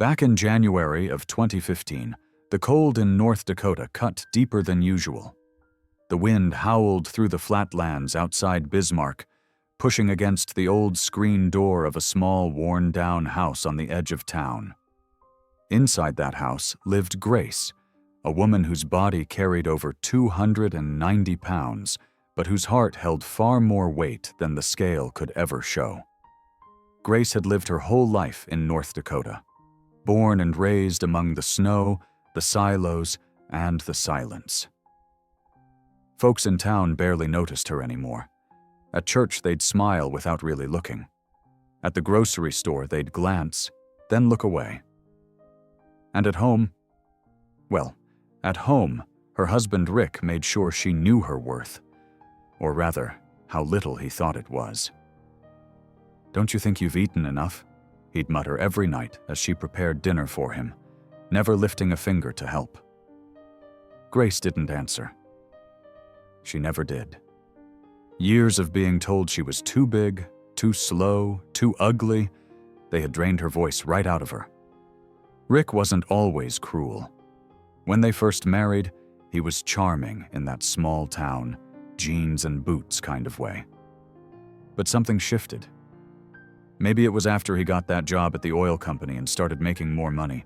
Back in January of 2015, the cold in North Dakota cut deeper than usual. The wind howled through the flatlands outside Bismarck, pushing against the old screen door of a small, worn-down house on the edge of town. Inside that house lived Grace, a woman whose body carried over 290 pounds, but whose heart held far more weight than the scale could ever show. Grace had lived her whole life in North Dakota, born and raised among the snow, the silos, and the silence. Folks in town barely noticed her anymore. At church, they'd smile without really looking. At the grocery store, they'd glance, then look away. And at home, well, at home, her husband Rick made sure she knew her worth, or rather, how little he thought it was. "Don't you think you've eaten enough?" he'd mutter every night as she prepared dinner for him, never lifting a finger to help. Grace didn't answer. She never did. Years of being told she was too big, too slow, too ugly, they had drained her voice right out of her. Rick wasn't always cruel. When they first married, he was charming in that small town, jeans and boots kind of way. But something shifted. Maybe it was after he got that job at the oil company and started making more money,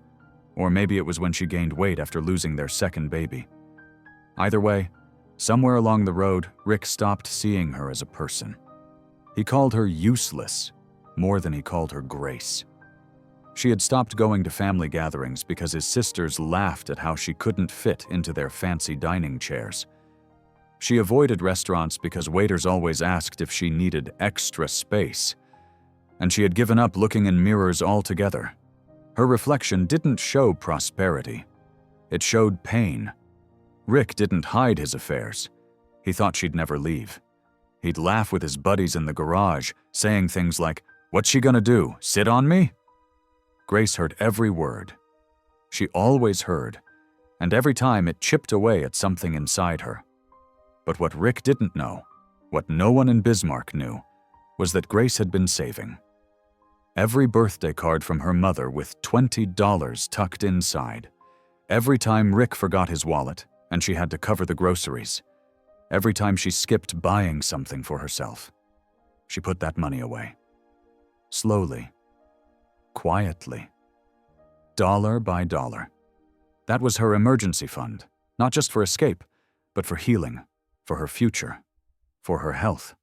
or maybe it was when she gained weight after losing their second baby. Either way, somewhere along the road, Rick stopped seeing her as a person. He called her useless more than he called her Grace. She had stopped going to family gatherings because his sisters laughed at how she couldn't fit into their fancy dining chairs. She avoided restaurants because waiters always asked if she needed extra space. And she had given up looking in mirrors altogether. Her reflection didn't show prosperity. It showed pain. Rick didn't hide his affairs. He thought she'd never leave. He'd laugh with his buddies in the garage, saying things like, "What's she gonna do, sit on me?" Grace heard every word. She always heard, and every time it chipped away at something inside her. But what Rick didn't know, what no one in Bismarck knew, was that Grace had been saving. Every birthday card from her mother with $20 tucked inside. Every time Rick forgot his wallet and she had to cover the groceries. Every time she skipped buying something for herself. She put that money away. Slowly. Quietly. Dollar by dollar. That was her emergency fund, not just for escape, but for healing, for her future, for her health.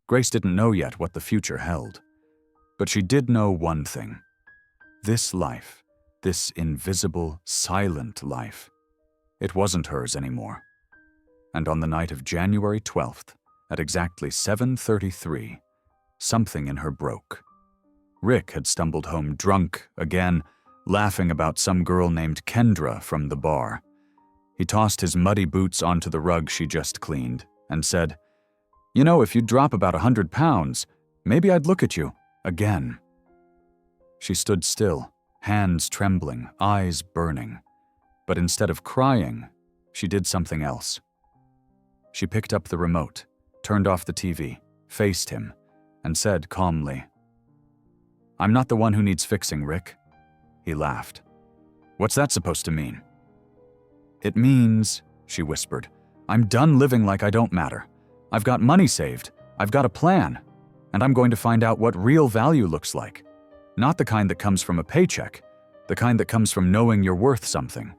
Grace didn't know yet what the future held, but she did know one thing. This life, this invisible, silent life, it wasn't hers anymore. And on the night of January 12th, at exactly 7:33, something in her broke. Rick had stumbled home drunk again, laughing about some girl named Kendra from the bar. He tossed his muddy boots onto the rug she just cleaned and said, "You know, if you'd drop about 100 pounds, maybe I'd look at you again." She stood still, hands trembling, eyes burning. But instead of crying, she did something else. She picked up the remote, turned off the TV, faced him, and said calmly, "I'm not the one who needs fixing, Rick." He laughed. "What's that supposed to mean?" "It means," she whispered, "I'm done living like I don't matter. I've got money saved, I've got a plan, and I'm going to find out what real value looks like. Not the kind that comes from a paycheck, the kind that comes from knowing you're worth something.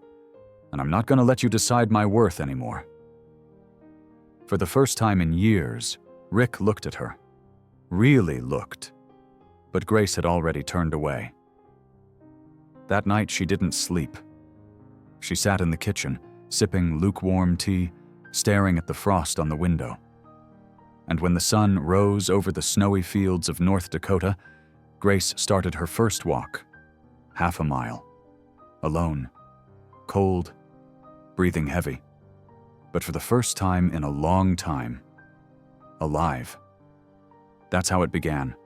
And I'm not going to let you decide my worth anymore." For the first time in years, Rick looked at her. Really looked. But Grace had already turned away. That night she didn't sleep. She sat in the kitchen, sipping lukewarm tea, staring at the frost on the window. And when the sun rose over the snowy fields of North Dakota, Grace started her first walk, 1/2 mile, alone, cold, breathing heavy, but for the first time in a long time, alive. That's how it began.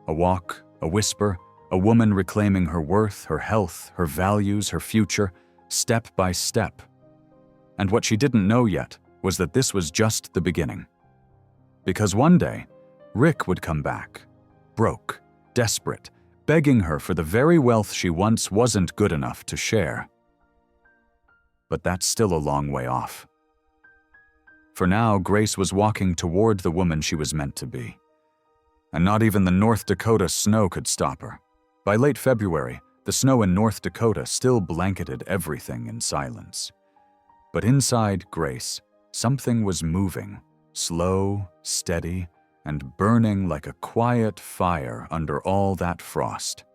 A walk, a whisper, a woman reclaiming her worth, her health, her values, her future, step by step. And what she didn't know yet was that this was just the beginning. Because one day, Rick would come back, broke, desperate, begging her for the very wealth she once wasn't good enough to share. But that's still a long way off. For now, Grace was walking toward the woman she was meant to be. And not even the North Dakota snow could stop her. By late February, the snow in North Dakota still blanketed everything in silence. But inside Grace, something was moving, slow, steady, and burning like a quiet fire under all that frost.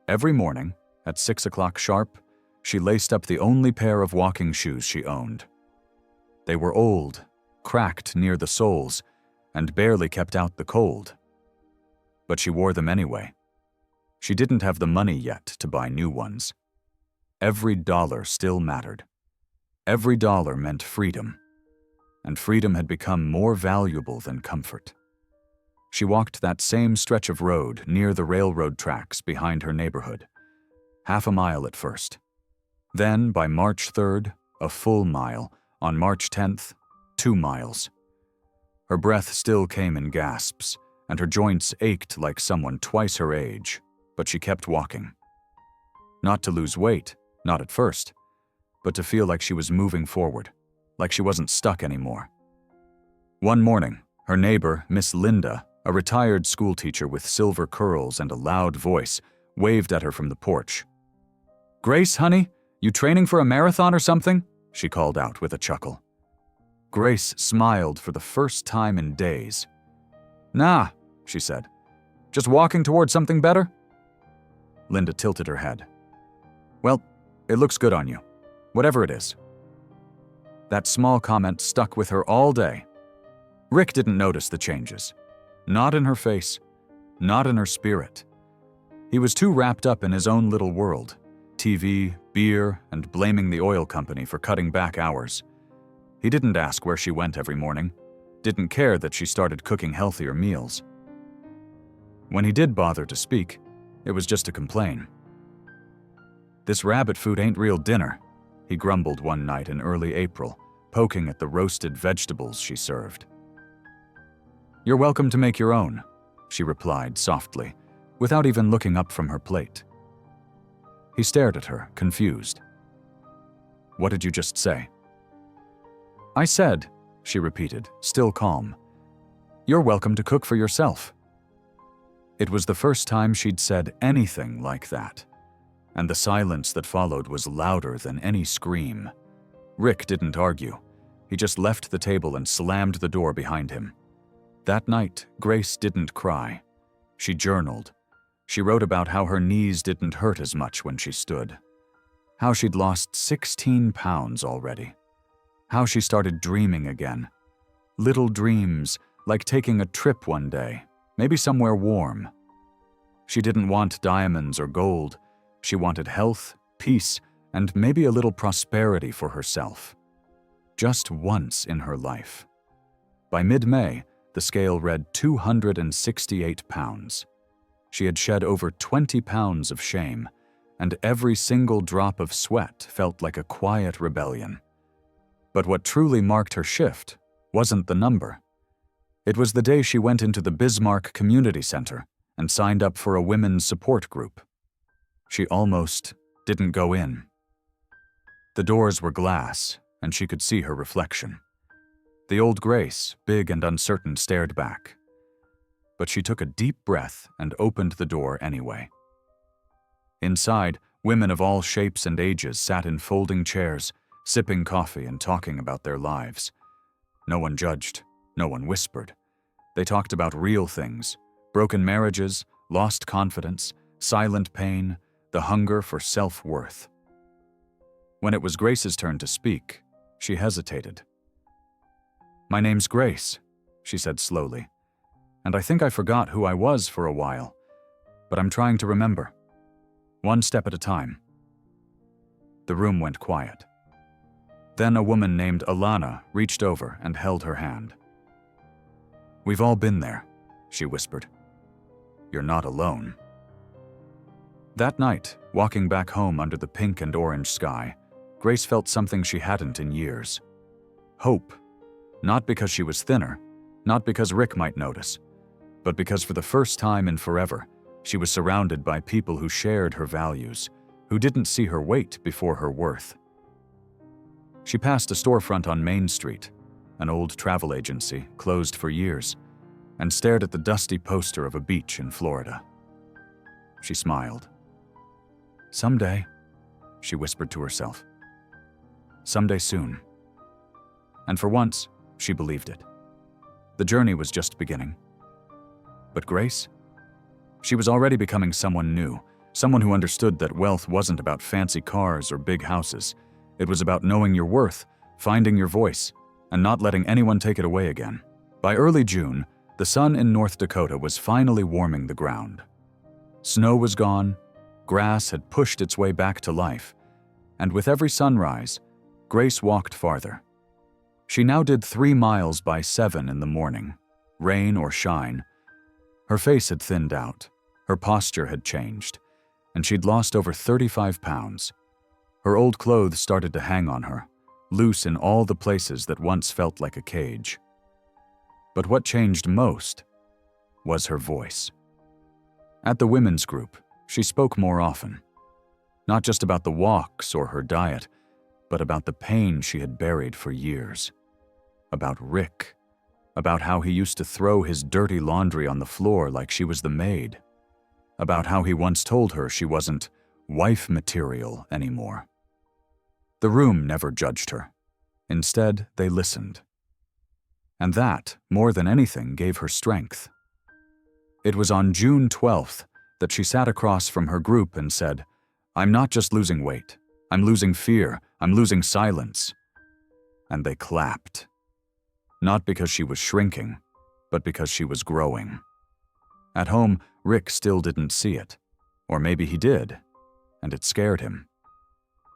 Every morning, at 6 o'clock sharp, she laced up the only pair of walking shoes she owned. They were old, cracked near the soles, and barely kept out the cold. But she wore them anyway. She didn't have the money yet to buy new ones. Every dollar still mattered. Every dollar meant freedom, and freedom had become more valuable than comfort. She walked that same stretch of road near the railroad tracks behind her neighborhood, half a mile at first. Then, by March 3rd, a full mile, on March 10th, 2 miles. Her breath still came in gasps, and her joints ached like someone twice her age, but she kept walking. Not to lose weight, not at first, but to feel like she was moving forward, like she wasn't stuck anymore. One morning, her neighbor, Miss Linda, a retired schoolteacher with silver curls and a loud voice, waved at her from the porch. "Grace, honey, you training for a marathon or something?" she called out with a chuckle. Grace smiled for the first time in days. "Nah," she said. "Just walking towards something better?" Linda tilted her head. "Well, it looks good on you, whatever it is." That small comment stuck with her all day. Rick didn't notice the changes. Not in her face, not in her spirit. He was too wrapped up in his own little world, TV, beer, and blaming the oil company for cutting back hours. He didn't ask where she went every morning, didn't care that she started cooking healthier meals. When he did bother to speak, it was just to complain. "This rabbit food ain't real dinner," he grumbled one night in early April, poking at the roasted vegetables she served. "You're welcome to make your own," she replied softly, without even looking up from her plate. He stared at her, confused. "What did you just say?" "I said," she repeated, still calm, "you're welcome to cook for yourself." It was the first time she'd said anything like that, and the silence that followed was louder than any scream. Rick didn't argue. He just left the table and slammed the door behind him. That night, Grace didn't cry. She journaled. She wrote about how her knees didn't hurt as much when she stood. How she'd lost 16 pounds already. How she started dreaming again. Little dreams, like taking a trip one day, maybe somewhere warm. She didn't want diamonds or gold. She wanted health, peace, and maybe a little prosperity for herself. Just once in her life. By mid-May, the scale read 268 pounds. She had shed over 20 pounds of shame, and every single drop of sweat felt like a quiet rebellion. But what truly marked her shift wasn't the number. It was the day she went into the Bismarck Community Center and signed up for a women's support group. She almost didn't go in. The doors were glass, and she could see her reflection. The old Grace, big and uncertain, stared back. But she took a deep breath and opened the door anyway. Inside, women of all shapes and ages sat in folding chairs, sipping coffee and talking about their lives. No one judged, no one whispered. They talked about real things: broken marriages, lost confidence, silent pain, the hunger for self-worth. When it was Grace's turn to speak, she hesitated. "My name's Grace," she said slowly, "and I think I forgot who I was for a while, but I'm trying to remember. One step at a time." The room went quiet. Then a woman named Alana reached over and held her hand. "We've all been there," she whispered. "You're not alone." That night, walking back home under the pink and orange sky, Grace felt something she hadn't in years. Hope. Not because she was thinner, not because Rick might notice, but because for the first time in forever, She was surrounded by people who shared her values, who didn't see her weight before her worth. She passed a storefront on Main Street, an old travel agency closed for years, and stared at the dusty poster of a beach in Florida. She smiled. "Someday," she whispered to herself. "Someday soon." And for once, she believed it. The journey was just beginning. But Grace? She was already becoming someone new, someone who understood that wealth wasn't about fancy cars or big houses. It was about knowing your worth, finding your voice, and not letting anyone take it away again. By early June, the sun in North Dakota was finally warming the ground. Snow was gone, grass had pushed its way back to life, and with every sunrise, Grace walked farther. She now did 3 miles by 7 in the morning, rain or shine. Her face had thinned out, her posture had changed, and she'd lost over 35 pounds. Her old clothes started to hang on her, loose in all the places that once felt like a cage. But what changed most was her voice. At the women's group, she spoke more often. Not just about the walks or her diet, but about the pain she had buried for years. About Rick. About how he used to throw his dirty laundry on the floor like she was the maid. About how he once told her she wasn't wife material anymore. The room never judged her. Instead, they listened. And that, more than anything, gave her strength. It was on June 12th that she sat across from her group and said, "I'm not just losing weight. I'm losing fear. I'm losing silence." And they clapped. Not because she was shrinking, but because she was growing. At home, Rick still didn't see it. Or maybe he did, and it scared him.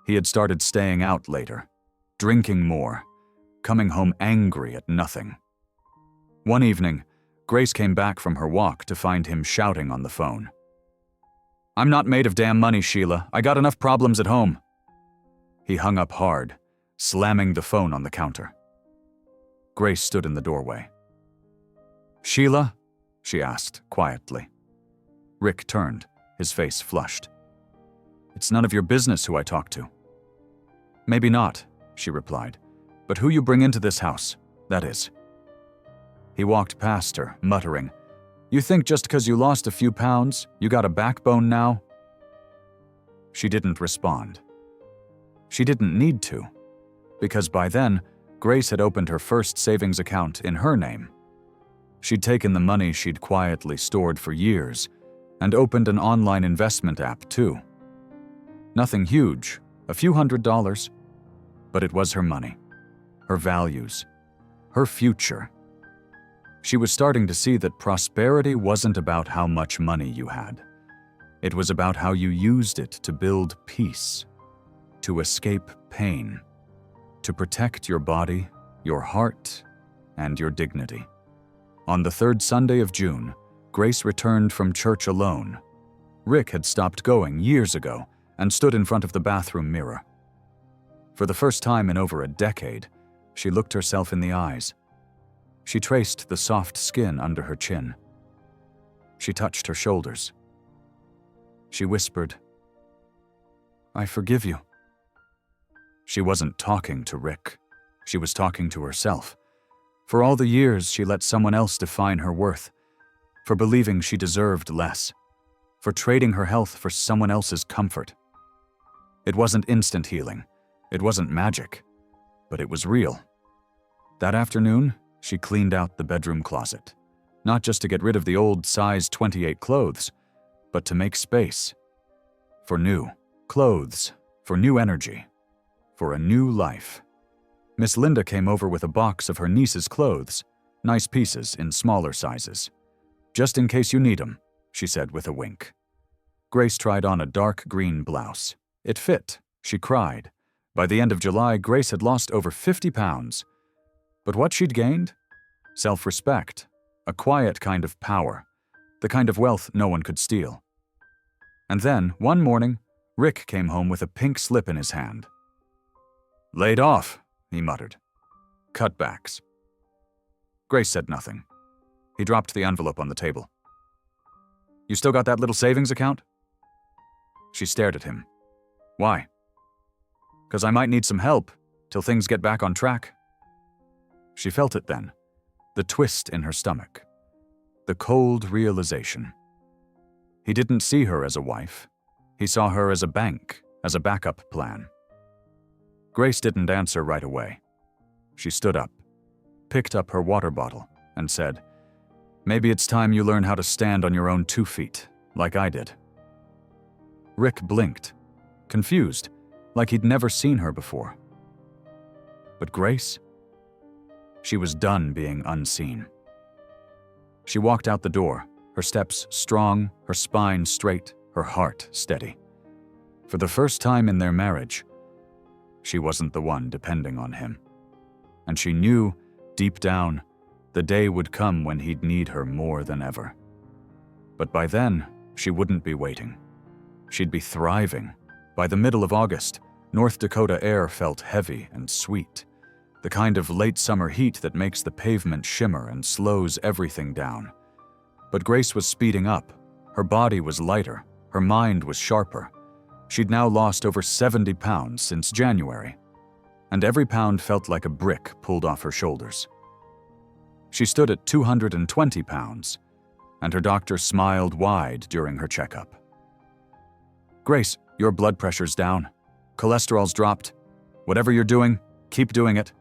He had started staying out later, drinking more, coming home angry at nothing. One evening, Grace came back from her walk to find him shouting on the phone. "I'm not made of damn money, Sheila. I got enough problems at home." He hung up hard, slamming the phone on the counter. Grace stood in the doorway. "Sheila?" she asked quietly. Rick turned, his face flushed. "It's none of your business who I talk to." "Maybe not," she replied, "but who you bring into this house, that is." He walked past her, muttering, "You think just because you lost a few pounds, you got a backbone now?" She didn't respond. She didn't need to, because by then, Grace had opened her first savings account in her name. She'd taken the money she'd quietly stored for years and opened an online investment app too. Nothing huge, a few $100s, but it was her money, her values, her future. She was starting to see that prosperity wasn't about how much money you had. It was about how you used it to build peace, to escape pain, to protect your body, your heart, and your dignity. On the 3rd Sunday of June, Grace returned from church alone. Rick had stopped going years ago and stood in front of the bathroom mirror. For the first time in over a decade, she looked herself in the eyes. She traced the soft skin under her chin. She touched her shoulders. She whispered, "I forgive you." She wasn't talking to Rick. She was talking to herself. For all the years she let someone else define her worth, for believing she deserved less, for trading her health for someone else's comfort. It wasn't instant healing. It wasn't magic. But it was real. That afternoon, she cleaned out the bedroom closet, not just to get rid of the old size 28 clothes, but to make space. For new clothes, for new energy, for a new life. Miss Linda came over with a box of her niece's clothes, nice pieces in smaller sizes. "Just in case you need 'em," she said with a wink. Grace tried on a dark green blouse. It fit. She cried. By the end of July, Grace had lost over 50 pounds. But what she'd gained? Self-respect, a quiet kind of power, the kind of wealth no one could steal. And then, one morning, Rick came home with a pink slip in his hand. "Laid off," he muttered. "Cutbacks." Grace said nothing. He dropped the envelope on the table. You still got that little savings account?" She stared at him. "Why?" "'Cause I might need some help till things get back on track." She felt it then, the twist in her stomach, the cold realization. He didn't see her as a wife. He saw her as a bank, as a backup plan. Grace didn't answer right away. She stood up, picked up her water bottle, and said, "Maybe it's time you learn how to stand on your own 2 feet, like I did." Rick blinked, confused, like he'd never seen her before. But Grace? She was done being unseen. She walked out the door, her steps strong, her spine straight, her heart steady. For the first time in their marriage, she wasn't the one depending on him. And she knew, deep down, the day would come when he'd need her more than ever. But by then, she wouldn't be waiting. She'd be thriving. By the middle of August, North Dakota air felt heavy and sweet, the kind of late summer heat that makes the pavement shimmer and slows everything down. But Grace was speeding up. Her body was lighter. Her mind was sharper. She'd now lost over 70 pounds since January, and every pound felt like a brick pulled off her shoulders. She stood at 220 pounds, and her doctor smiled wide during her checkup. "Grace, your blood pressure's down. Cholesterol's dropped. Whatever you're doing, keep doing it."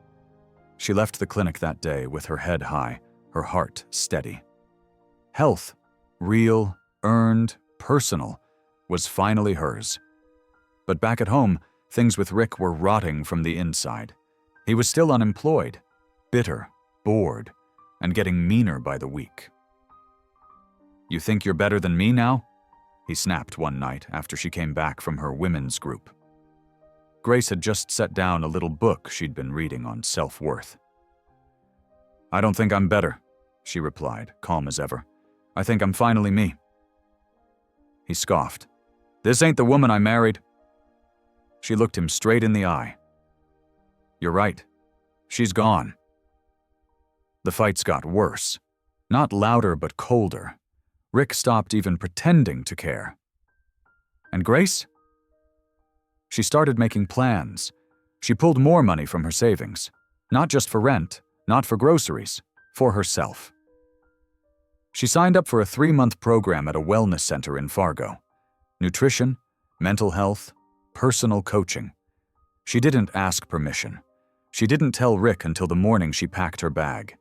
She left the clinic that day with her head high, her heart steady. Health, real, earned, personal, was finally hers. But back at home, things with Rick were rotting from the inside. He was still unemployed, bitter, bored, and getting meaner by the week. "You think you're better than me now?" he snapped one night after she came back from her women's group. Grace had just set down a little book she'd been reading on self-worth. "I don't think I'm better," she replied, calm as ever. "I think I'm finally me." He scoffed. "This ain't the woman I married." She looked him straight in the eye. "You're right. She's gone." The fights got worse. Not louder, but colder. Rick stopped even pretending to care. And Grace? She started making plans. She pulled more money from her savings. Not just for rent, not for groceries, for herself. She signed up for a 3-month program at a wellness center in Fargo. Nutrition, mental health, personal coaching. She didn't ask permission. She didn't tell Rick until the morning she packed her bag.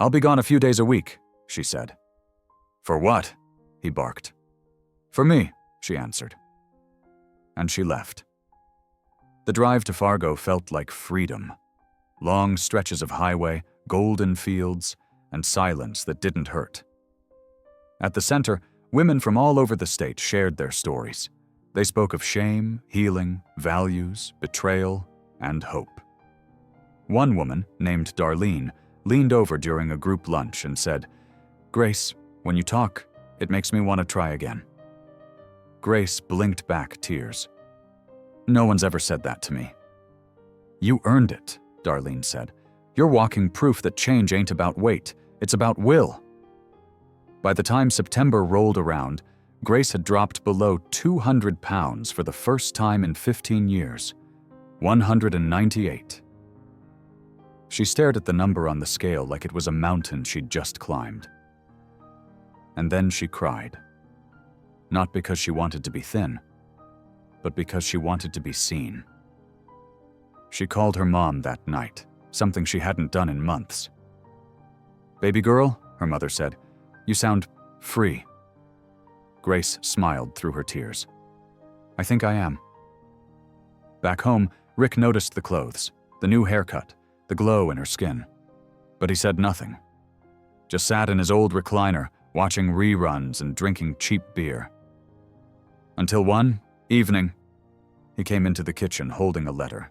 "I'll be gone a few days a week," she said. "For what?" he barked. "For me," she answered. And she left. The drive to Fargo felt like freedom. Long stretches of highway, golden fields, and silence that didn't hurt. At the center, women from all over the state shared their stories. They spoke of shame, healing, values, betrayal, and hope. One woman, named Darlene, leaned over during a group lunch and said, "Grace, when you talk, it makes me want to try again." Grace blinked back tears. "No one's ever said that to me." "You earned it," Darlene said. "You're walking proof that change ain't about weight, it's about will." By the time September rolled around, Grace had dropped below 200 pounds for the first time in 15 years. 198. She stared at the number on the scale like it was a mountain she'd just climbed. And then she cried. Not because she wanted to be thin, but because she wanted to be seen. She called her mom that night, something she hadn't done in months. "Baby girl," her mother said, "you sound free." Grace smiled through her tears. "I think I am." Back home, Rick noticed the clothes, the new haircut, the glow in her skin. But he said nothing. Just sat in his old recliner, watching reruns and drinking cheap beer. Until one evening, he came into the kitchen holding a letter.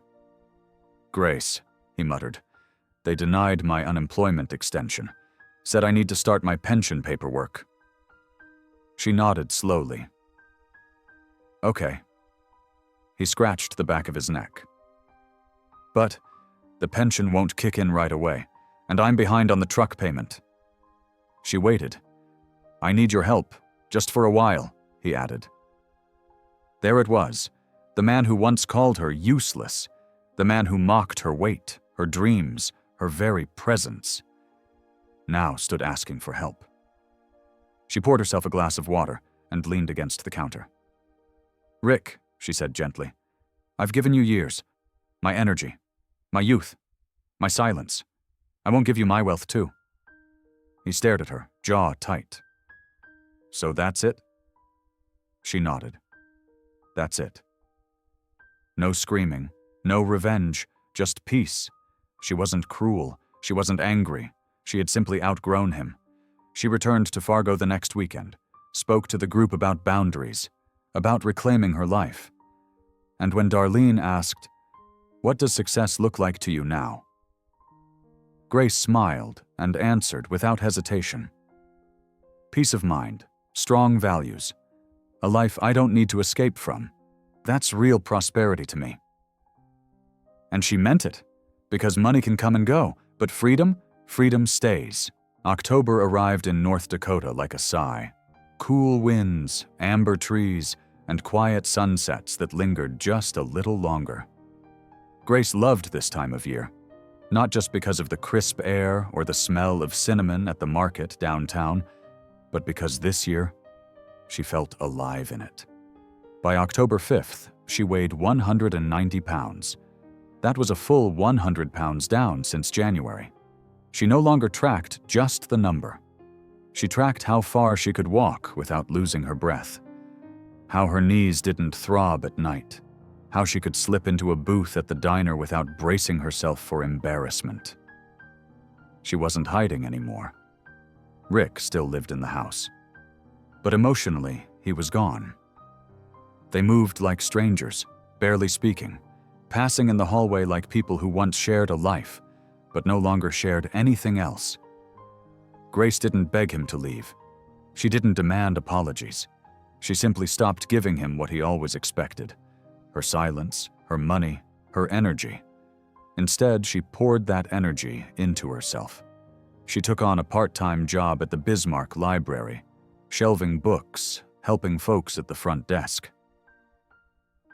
"Grace," he muttered, "they denied my unemployment extension. Said I need to start my pension paperwork." She nodded slowly. "Okay." He scratched the back of his neck. "But the pension won't kick in right away, and I'm behind on the truck payment." She waited. I need your help, just for a while, he added. There it was, the man who once called her useless, the man who mocked her weight, her dreams, her very presence, now stood asking for help. She poured herself a glass of water and leaned against the counter. Rick, she said gently, I've given you years, my energy, my youth, my silence. I won't give you my wealth too. He stared at her, jaw tight. So that's it? She nodded. That's it. No screaming, no revenge, just peace. She wasn't cruel, she wasn't angry. She had simply outgrown him. She returned to Fargo the next weekend, spoke to the group about boundaries, about reclaiming her life. And when Darlene asked, "What does success look like to you now?" Grace smiled and answered without hesitation. Peace of mind, strong values, a life I don't need to escape from. That's real prosperity to me. And she meant it, because money can come and go, but freedom stays. October arrived in North Dakota like a sigh. Cool winds, amber trees, and quiet sunsets that lingered just a little longer. Grace loved this time of year, not just because of the crisp air or the smell of cinnamon at the market downtown, but because this year, she felt alive in it. By October 5th, she weighed 190 pounds. That was a full 100 pounds down since January. She no longer tracked just the number. She tracked how far she could walk without losing her breath, how her knees didn't throb at night, how she could slip into a booth at the diner without bracing herself for embarrassment. She wasn't hiding anymore. Rick still lived in the house, but emotionally, he was gone. They moved like strangers, barely speaking, passing in the hallway like people who once shared a life, but no longer shared anything else. Grace didn't beg him to leave. She didn't demand apologies. She simply stopped giving him what he always expected: her silence, her money, her energy. Instead, she poured that energy into herself. She took on a part-time job at the Bismarck Library, shelving books, helping folks at the front desk.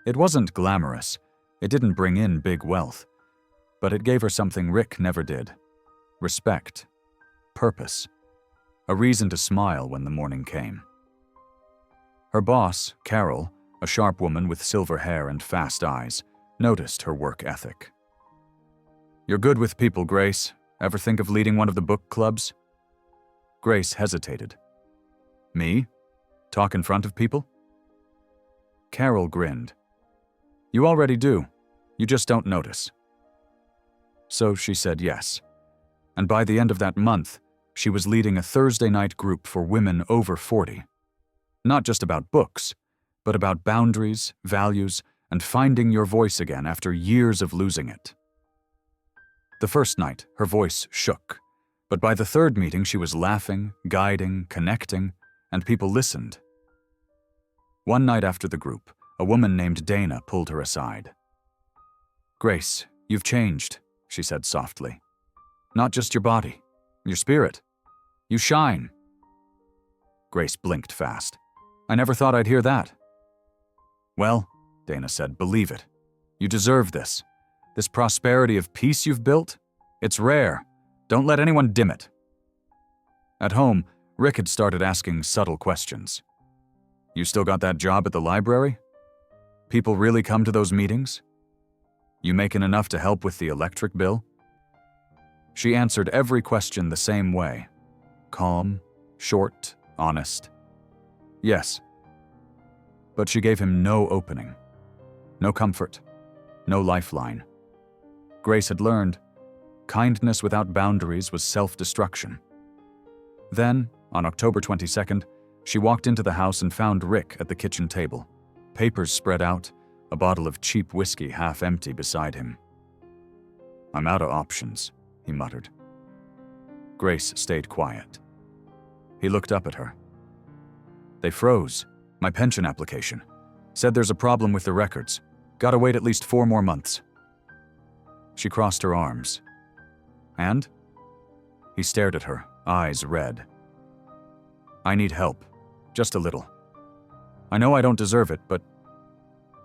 It wasn't glamorous. It didn't bring in big wealth. But it gave her something Rick never did: respect, purpose, a reason to smile when the morning came. Her boss, Carol, a sharp woman with silver hair and fast eyes, noticed her work ethic. "You're good with people, Grace. Ever think of leading one of the book clubs?" Grace hesitated. "Me? Talk in front of people?" Carol grinned. "You already do. You just don't notice." So she said yes. And by the end of that month, she was leading a Thursday night group for women over 40. Not just about books, but about boundaries, values, and finding your voice again after years of losing it. The first night, her voice shook, but by the third meeting, she was laughing, guiding, connecting, and people listened. One night after the group, a woman named Dana pulled her aside. "Grace, you've changed," she said softly. "Not just your body, your spirit. You shine." Grace blinked fast. "I never thought I'd hear that." "Well," Dana said, "believe it. You deserve this. This prosperity of peace you've built, it's rare. Don't let anyone dim it." At home, Rick had started asking subtle questions. "You still got that job at the library? People really come to those meetings? You making enough to help with the electric bill?" She answered every question the same way. Calm, short, honest. Yes. But she gave him no opening. No comfort. No lifeline. Grace had learned kindness without boundaries was self-destruction. Then, on October 22nd, she walked into the house and found Rick at the kitchen table, papers spread out, a bottle of cheap whiskey half empty beside him. "I'm out of options," he muttered. Grace stayed quiet. He looked up at her. "They froze. My pension application. Said there's a problem with the records. Gotta wait at least 4 more months." She crossed her arms. "And?" He stared at her, eyes red. I need help. Just a little. I know I don't deserve it, but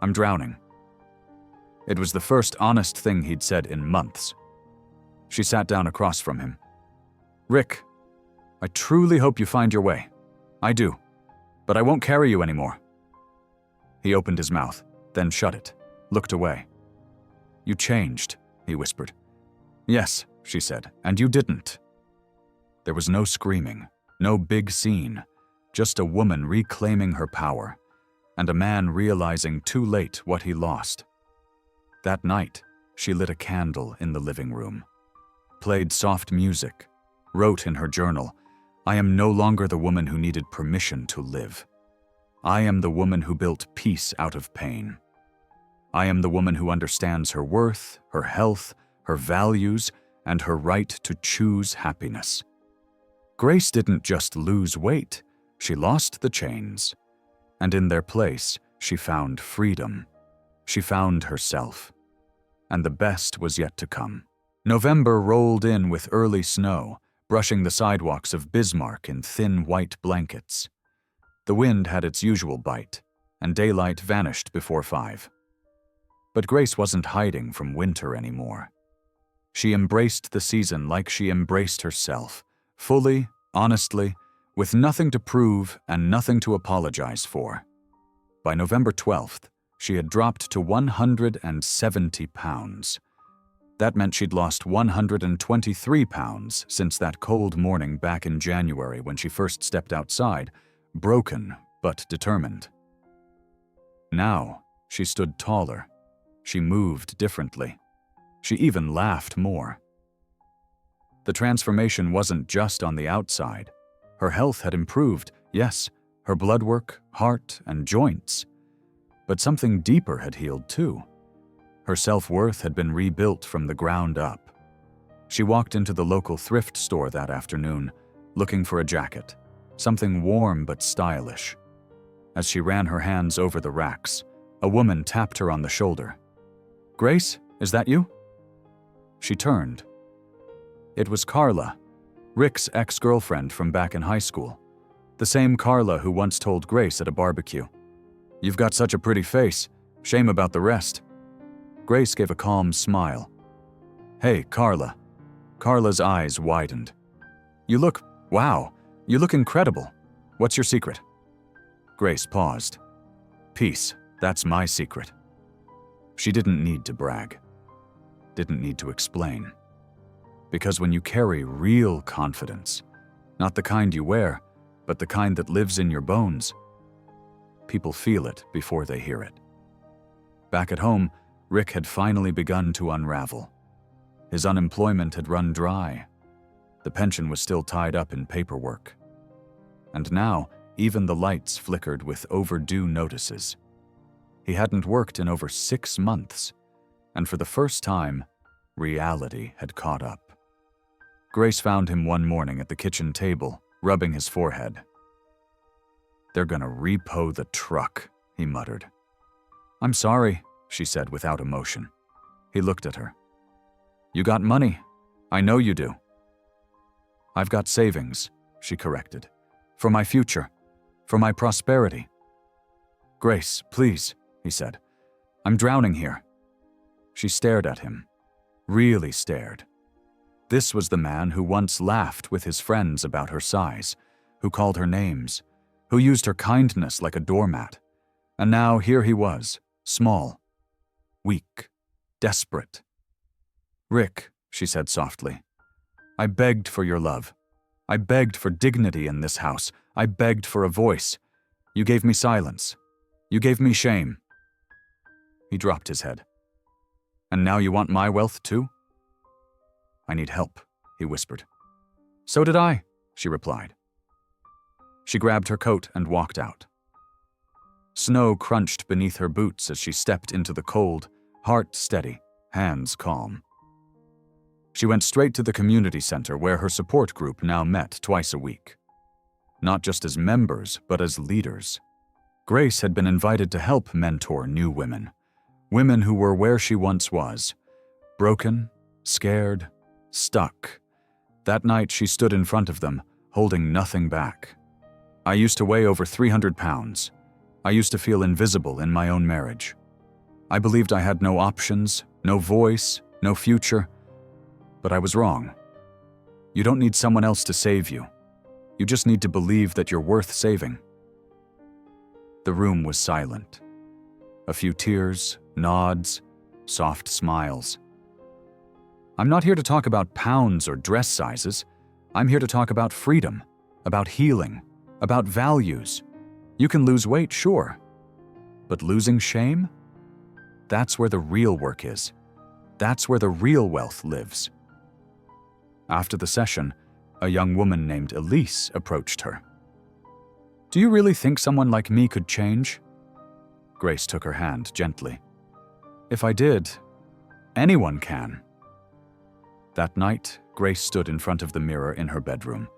I'm drowning." It was the first honest thing he'd said in months. She sat down across from him. "Rick, I truly hope you find your way. I do. But I won't carry you anymore." He opened his mouth, then shut it, looked away. "You changed," he whispered. "Yes," she said, "and you didn't." There was no screaming, no big scene, just a woman reclaiming her power, and a man realizing too late what he lost. That night, she lit a candle in the living room, played soft music, wrote in her journal, "I am no longer the woman who needed permission to live. I am the woman who built peace out of pain. I am the woman who understands her worth, her health, her values, and her right to choose happiness." Grace didn't just lose weight, she lost the chains. And in their place, she found freedom. She found herself. And the best was yet to come. November rolled in with early snow, brushing the sidewalks of Bismarck in thin white blankets. The wind had its usual bite, and daylight vanished before 5. But Grace wasn't hiding from winter anymore. She embraced the season like she embraced herself, fully, honestly, with nothing to prove and nothing to apologize for. By November 12th, she had dropped to 170 pounds. That meant she'd lost 123 pounds since that cold morning back in January when she first stepped outside, broken but determined. Now, she stood taller. She moved differently. She even laughed more. The transformation wasn't just on the outside. Her health had improved, yes, her blood work, heart, and joints. But something deeper had healed too. Her self-worth had been rebuilt from the ground up. She walked into the local thrift store that afternoon, looking for a jacket, something warm but stylish. As she ran her hands over the racks, a woman tapped her on the shoulder. "Grace, is that you?" She turned. It was Carla, Rick's ex-girlfriend from back in high school. The same Carla who once told Grace at a barbecue, "You've got such a pretty face. Shame about the rest." Grace gave a calm smile. "Hey, Carla." Carla's eyes widened. Wow, you look incredible. What's your secret?" Grace paused. "Peace, that's my secret." She didn't need to brag. Didn't need to explain. Because when you carry real confidence, not the kind you wear, but the kind that lives in your bones, people feel it before they hear it. Back at home, Rick had finally begun to unravel. His unemployment had run dry. The pension was still tied up in paperwork. And now, even the lights flickered with overdue notices. He hadn't worked in over 6 months, and for the first time, reality had caught up. Grace found him one morning at the kitchen table, rubbing his forehead. "They're gonna repo the truck," he muttered. "I'm sorry," she said without emotion. He looked at her. "You got money. I know you do." "I've got savings," she corrected. "For my future. For my prosperity." "Grace, please," he said. "I'm drowning here." She stared at him. Really stared. This was the man who once laughed with his friends about her size, who called her names, who used her kindness like a doormat. And now here he was, small, weak, desperate. "Rick," she said softly, "I begged for your love. I begged for dignity in this house. I begged for a voice. You gave me silence. You gave me shame." He dropped his head. "And now you want my wealth too?" "I need help," he whispered. "So did I," she replied. She grabbed her coat and walked out. Snow crunched beneath her boots as she stepped into the cold, heart steady, hands calm. She went straight to the community center where her support group now met twice a week. Not just as members, but as leaders. Grace had been invited to help mentor new women. Women who were where she once was. Broken, scared, stuck. That night she stood in front of them, holding nothing back. I used to weigh over 300 pounds. I used to feel invisible in my own marriage. I believed I had no options, no voice, no future. But I was wrong. You don't need someone else to save you. You just need to believe that you're worth saving." The room was silent. A few tears, nods, soft smiles. "I'm not here to talk about pounds or dress sizes. I'm here to talk about freedom, about healing, about values. You can lose weight, sure. But losing shame? That's where the real work is. That's where the real wealth lives." After the session, a young woman named Elise approached her. "Do you really think someone like me could change?" Grace took her hand gently. "If I did, anyone can." That night, Grace stood in front of the mirror in her bedroom,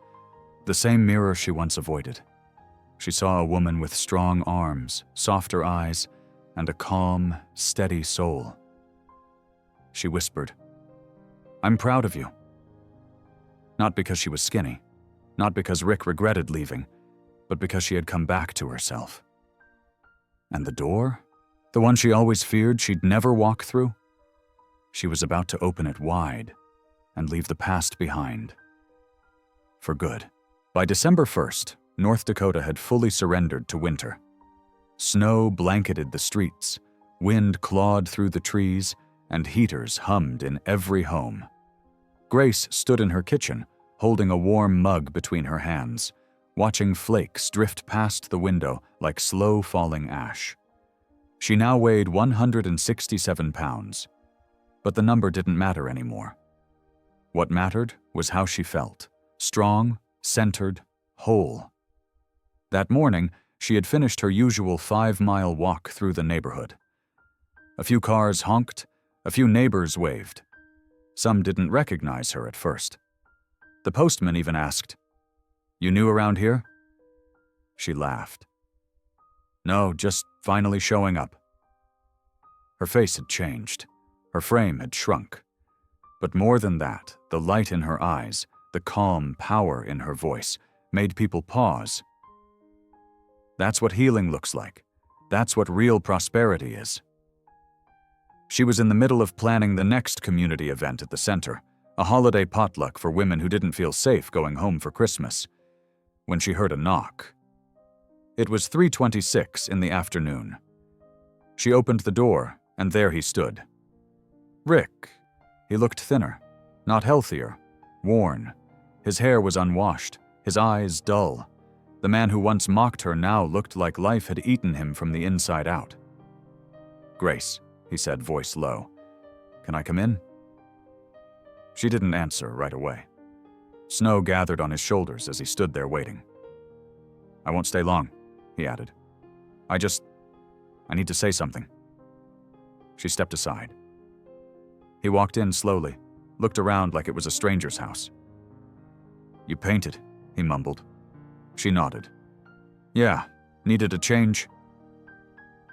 the same mirror she once avoided. She saw a woman with strong arms, softer eyes, and a calm, steady soul. She whispered, "I'm proud of you." Not because she was skinny, not because Rick regretted leaving, but because she had come back to herself. And the door? The one she always feared she'd never walk through? She was about to open it wide and leave the past behind. For good. By December 1st, North Dakota had fully surrendered to winter. Snow blanketed the streets, wind clawed through the trees, and heaters hummed in every home. Grace stood in her kitchen, holding a warm mug between her hands, watching flakes drift past the window like slow-falling ash. She now weighed 167 pounds, but the number didn't matter anymore. What mattered was how she felt, strong, centered, whole. That morning, she had finished her usual 5-mile walk through the neighborhood. A few cars honked, a few neighbors waved. Some didn't recognize her at first. The postman even asked, "You new around here?" She laughed. "No, just finally showing up." Her face had changed. Her frame had shrunk. But more than that, the light in her eyes, the calm power in her voice, made people pause. That's what healing looks like. That's what real prosperity is. She was in the middle of planning the next community event at the center, a holiday potluck for women who didn't feel safe going home for Christmas, when she heard a knock. It was 3:26 in the afternoon. She opened the door, and there he stood. Rick. He looked thinner, not healthier, worn. His hair was unwashed, his eyes dull. The man who once mocked her now looked like life had eaten him from the inside out. "Grace," he said, voice low. "Can I come in?" She didn't answer right away. Snow gathered on his shoulders as he stood there waiting. "I won't stay long," he added. I need to say something." She stepped aside. He walked in slowly, looked around like it was a stranger's house. "You painted," he mumbled. She nodded. "Yeah, needed a change."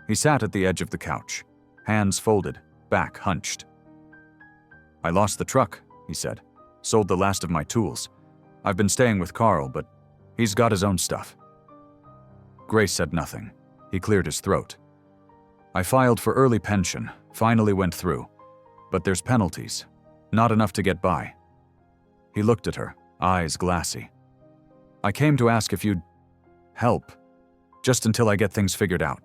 He sat at the edge of the couch, hands folded, back hunched. "I lost the truck," he said. "Sold the last of my tools. I've been staying with Carl, but he's got his own stuff." Grace said nothing. He cleared his throat. "I filed for early pension, finally went through. But there's penalties. Not enough to get by." He looked at her, eyes glassy. "I came to ask if you'd help, just until I get things figured out."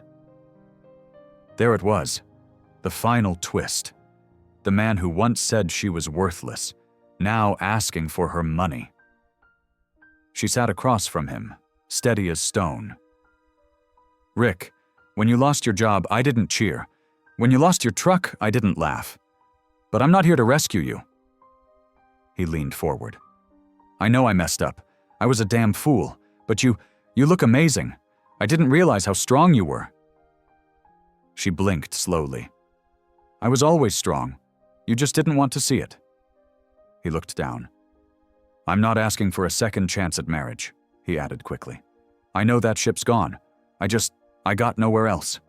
There it was, the final twist. The man who once said she was worthless, now asking for her money. She sat across from him, steady as stone. "Rick, when you lost your job, I didn't cheer. When you lost your truck, I didn't laugh. But I'm not here to rescue you." He leaned forward. "I know I messed up. I was a damn fool. But you look amazing. I didn't realize how strong you were." She blinked slowly. "I was always strong. You just didn't want to see it." He looked down. "I'm not asking for a second chance at marriage," he added quickly. "I know that ship's gone. I got nowhere else."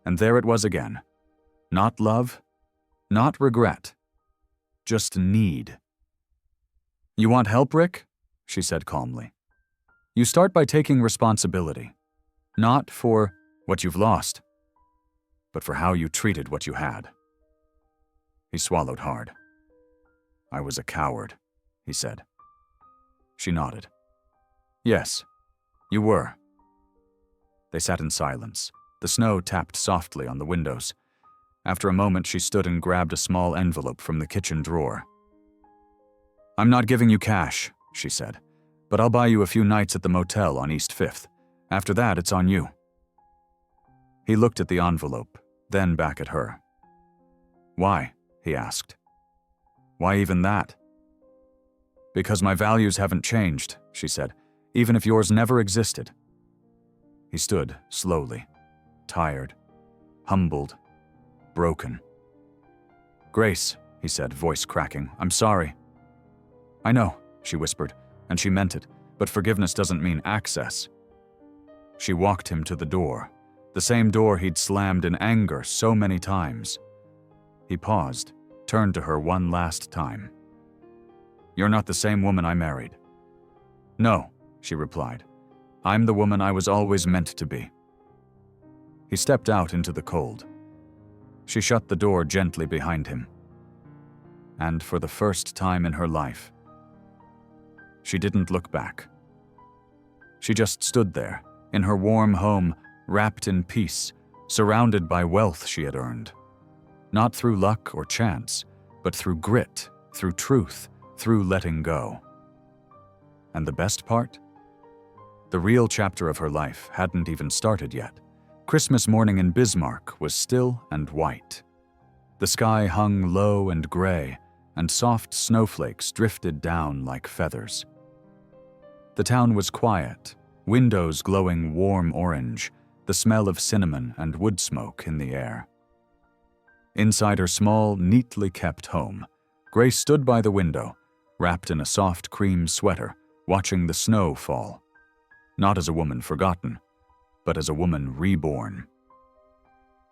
And there it was again. Not love, not regret, just need. "You want help, Rick?" she said calmly. You start by taking responsibility, not for what you've lost, but for how you treated what you had. He swallowed hard. I was a coward, he said. She nodded. Yes, you were. They sat in silence. The snow tapped softly on the windows. After a moment, she stood and grabbed a small envelope from the kitchen drawer. I'm not giving you cash, she said, but I'll buy you a few nights at the motel on East 5th. After that, it's on you. He looked at the envelope, then back at her. Why? He asked. Why even that? Because my values haven't changed, she said, even if yours never existed. He stood slowly, tired, humbled, broken. Grace, he said, voice cracking, I'm sorry. I know, she whispered, and she meant it, but forgiveness doesn't mean access. She walked him to the door, the same door he'd slammed in anger so many times. He paused, turned to her one last time. You're not the same woman I married. No, she replied. I'm the woman I was always meant to be. He stepped out into the cold. She shut the door gently behind him. And for the first time in her life, she didn't look back. She just stood there, in her warm home, wrapped in peace, surrounded by wealth she had earned. Not through luck or chance, but through grit, through truth, through letting go. And the best part? The real chapter of her life hadn't even started yet. Christmas morning in Bismarck was still and white. The sky hung low and gray, and soft snowflakes drifted down like feathers. The town was quiet, windows glowing warm orange, the smell of cinnamon and wood smoke in the air. Inside her small, neatly kept home, Grace stood by the window, wrapped in a soft cream sweater, watching the snow fall. Not as a woman forgotten, but as a woman reborn.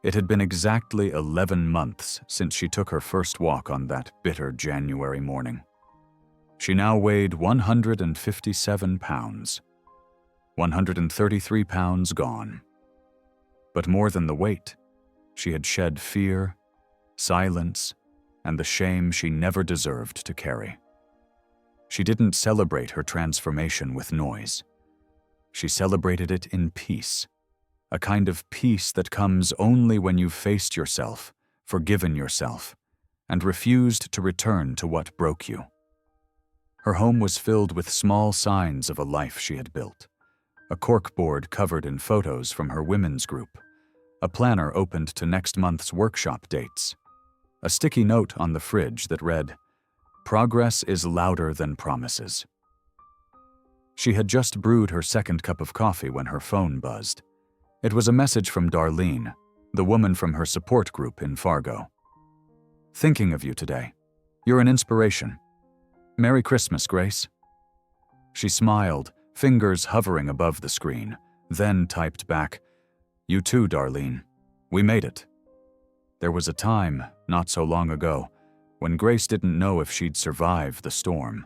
It had been exactly 11 months since she took her first walk on that bitter January morning. She now weighed 157 pounds. 133 pounds gone. But more than the weight, she had shed fear, silence, and the shame she never deserved to carry. She didn't celebrate her transformation with noise. She celebrated it in peace, a kind of peace that comes only when you've faced yourself, forgiven yourself, and refused to return to what broke you. Her home was filled with small signs of a life she had built. A corkboard covered in photos from her women's group, a planner opened to next month's workshop dates, a sticky note on the fridge that read, "Progress is louder than promises." She had just brewed her second cup of coffee when her phone buzzed. It was a message from Darlene, the woman from her support group in Fargo. Thinking of you today. You're an inspiration. Merry Christmas, Grace. She smiled, fingers hovering above the screen, then typed back, You too, Darlene. We made it. There was a time, not so long ago, when Grace didn't know if she'd survive the storm.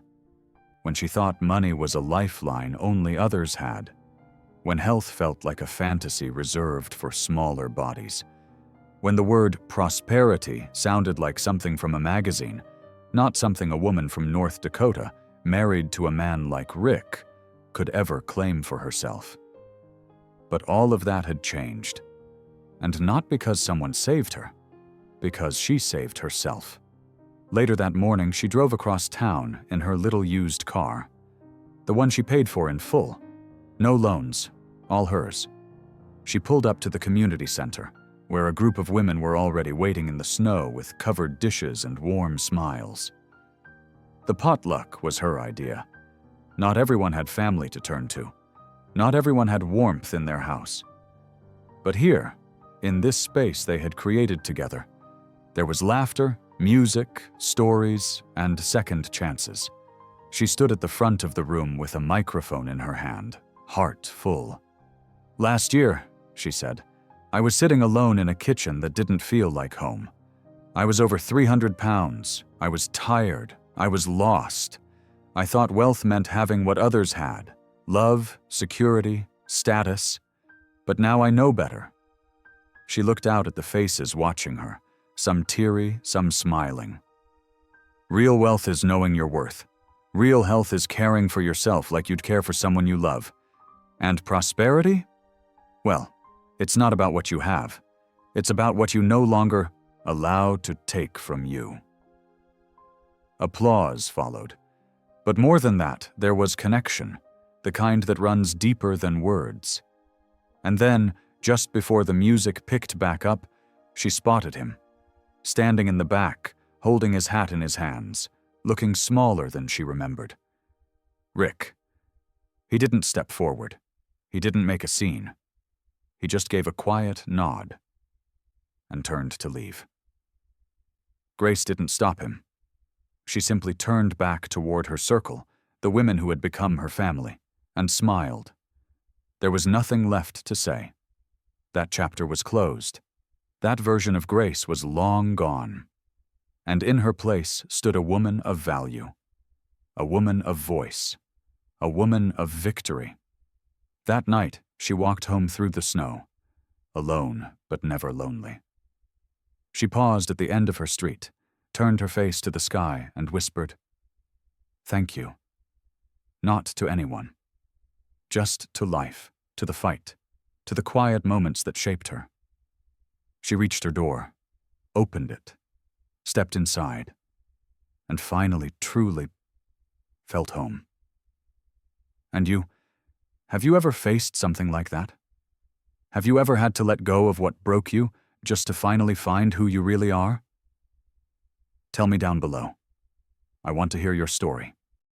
When she thought money was a lifeline only others had. When health felt like a fantasy reserved for smaller bodies. When the word prosperity sounded like something from a magazine, not something a woman from North Dakota, married to a man like Rick, could ever claim for herself. But all of that had changed. And not because someone saved her, because she saved herself. Later that morning, she drove across town in her little used car. The one she paid for in full. No loans, all hers. She pulled up to the community center, where a group of women were already waiting in the snow with covered dishes and warm smiles. The potluck was her idea. Not everyone had family to turn to. Not everyone had warmth in their house. But here, in this space they had created together, there was laughter, music, stories, and second chances. She stood at the front of the room with a microphone in her hand, heart full. Last year, she said, I was sitting alone in a kitchen that didn't feel like home. I was over 300 pounds. I was tired. I was lost. I thought wealth meant having what others had, Love, security, status. But now I know better. She looked out at the faces watching her, some teary, some smiling. Real wealth is knowing your worth. Real health is caring for yourself like you'd care for someone you love. And prosperity? Well, it's not about what you have. It's about what you no longer allow to take from you. Applause followed. But more than that, there was connection, the kind that runs deeper than words. And then, just before the music picked back up, she spotted him, standing in the back, holding his hat in his hands, looking smaller than she remembered. Rick. He didn't step forward. He didn't make a scene. He just gave a quiet nod and turned to leave. Grace didn't stop him. She simply turned back toward her circle, the women who had become her family, and smiled. There was nothing left to say. That chapter was closed. That version of Grace was long gone. And in her place stood a woman of value, a woman of voice, a woman of victory. That night, she walked home through the snow, alone but never lonely. She paused at the end of her street, turned her face to the sky, and whispered, "Thank you." Not to anyone. Just to life, to the fight, to the quiet moments that shaped her. She reached her door, opened it, stepped inside, and finally, truly, felt home. And you, have you ever faced something like that? Have you ever had to let go of what broke you just to finally find who you really are? Tell me down below. I want to hear your story.